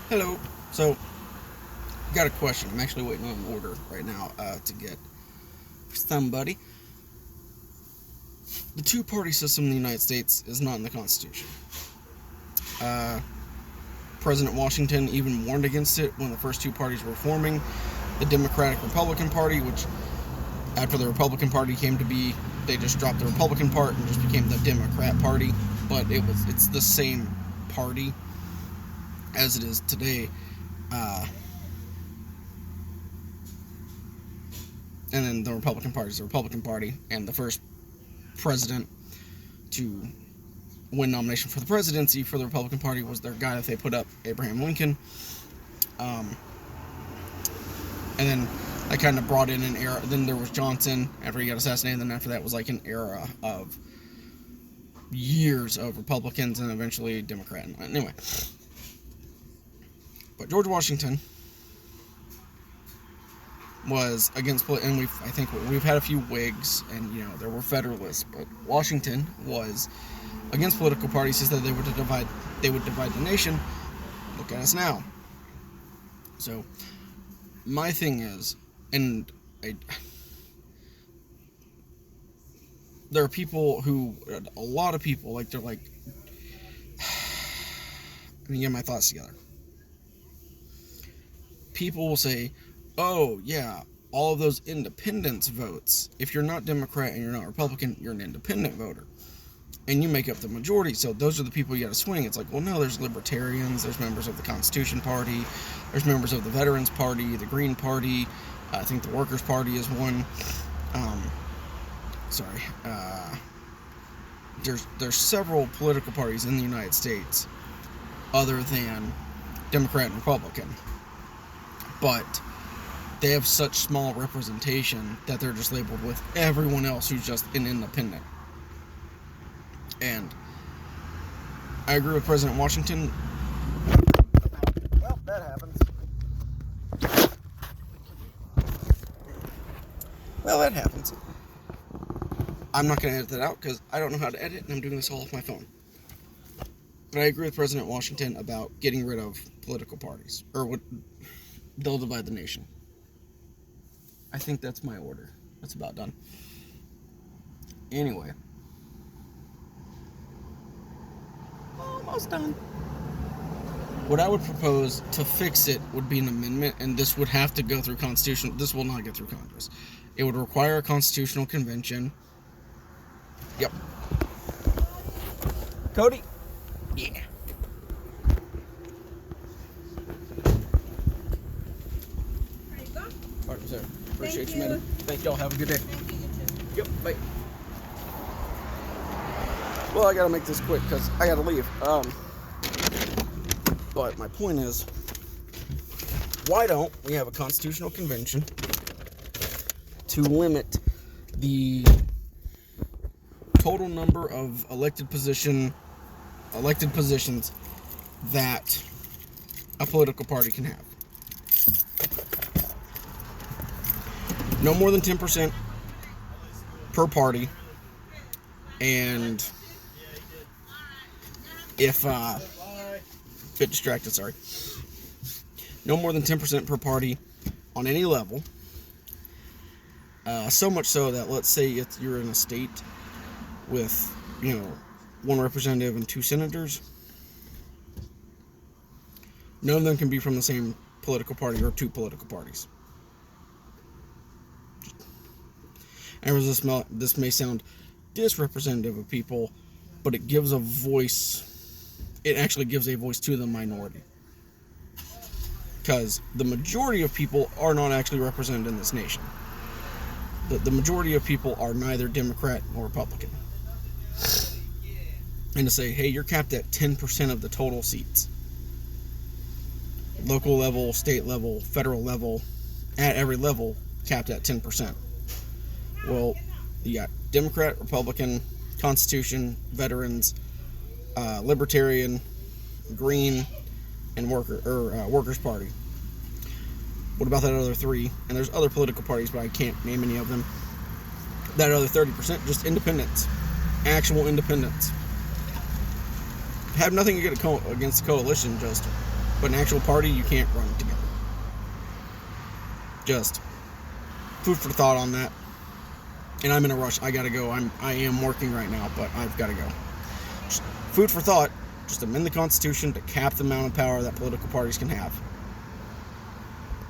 Hello. So, got a question. I'm actually waiting on an order right now to get for somebody. The two-party system in the United States is not in the Constitution. Uh, President Washington even warned against it when the first two parties were forming. The Democratic-Republican Party, which after the Republican Party came to be, they just dropped the Republican part and just became the Democrat Party. But it's the same party as it is today. And then the Republican Party is the Republican Party, and the first president to win nomination for the presidency for the Republican Party was their guy that they put up, Abraham Lincoln. And then I kind of brought in an era. Then there was Johnson after he got assassinated. And then after that was like an era of years of Republicans and eventually Democrat. Anyway, but George Washington was against, and I think we've had a few Whigs, and there were Federalists, but Washington was against political parties. He said they would divide the nation. Look at us now. So my thing is, and there are people a lot of people, they're like, let me get my thoughts together. People will say, oh, yeah, all of those independence votes. If you're not Democrat and you're not Republican, you're an independent voter. And you make up the majority, so those are the people you got to swing. It's like, well, no, there's libertarians, there's members of the Constitution Party, there's members of the Veterans Party, the Green Party, I think the Workers' Party is one. There's several political parties in the United States other than Democrat and Republican. But they have such small representation that they're just labeled with everyone else who's just an independent. And I agree with President Washington. Well, that happens. I'm not going to edit that out because I don't know how to edit, and I'm doing this all off my phone. But I agree with President Washington about getting rid of political parties, or what they'll divide the nation. I think that's my order. That's about done. Anyway. Almost done. What I would propose to fix it would be an amendment, and this would have to go through Constitution. This will not get through Congress. It would require a constitutional convention. Yep. Cody? Yeah. There you go. All right, sir. Appreciate Thank you, you. man. Thank y'all. Have a good day. Thank you, you too. Yep, bye. Well, I gotta make this quick because I gotta leave. But my point is, why don't we have a constitutional convention to limit the total number of elected positions that a political party can have? No more than 10% per party, and if bit distracted, sorry. No more than 10% per party on any level. So much so that, let's say you're in a state with, one representative and 2 senators. None of them can be from the same political party or 2 political parties. And this may sound disrepresentative of people, but it gives a voice. It actually gives a voice to the minority. Because the majority of people are not actually represented in this nation. The majority of people are neither Democrat nor Republican. And to say, hey, you're capped at 10% of the total seats. Local level, state level, federal level, at every level, capped at 10%. Well, you got Democrat, Republican, Constitution, Veterans, Libertarian, Green, and Workers' Party. What about that other 3? And there's other political parties, but I can't name any of them. That other 30%, just independents. Actual independents. Have nothing against the coalition, just But an actual party, you can't run together. Just food for thought on that. And I'm in a rush. I gotta go. I am working right now, but I've gotta go. Just food for thought. Just amend the Constitution to cap the amount of power that political parties can have.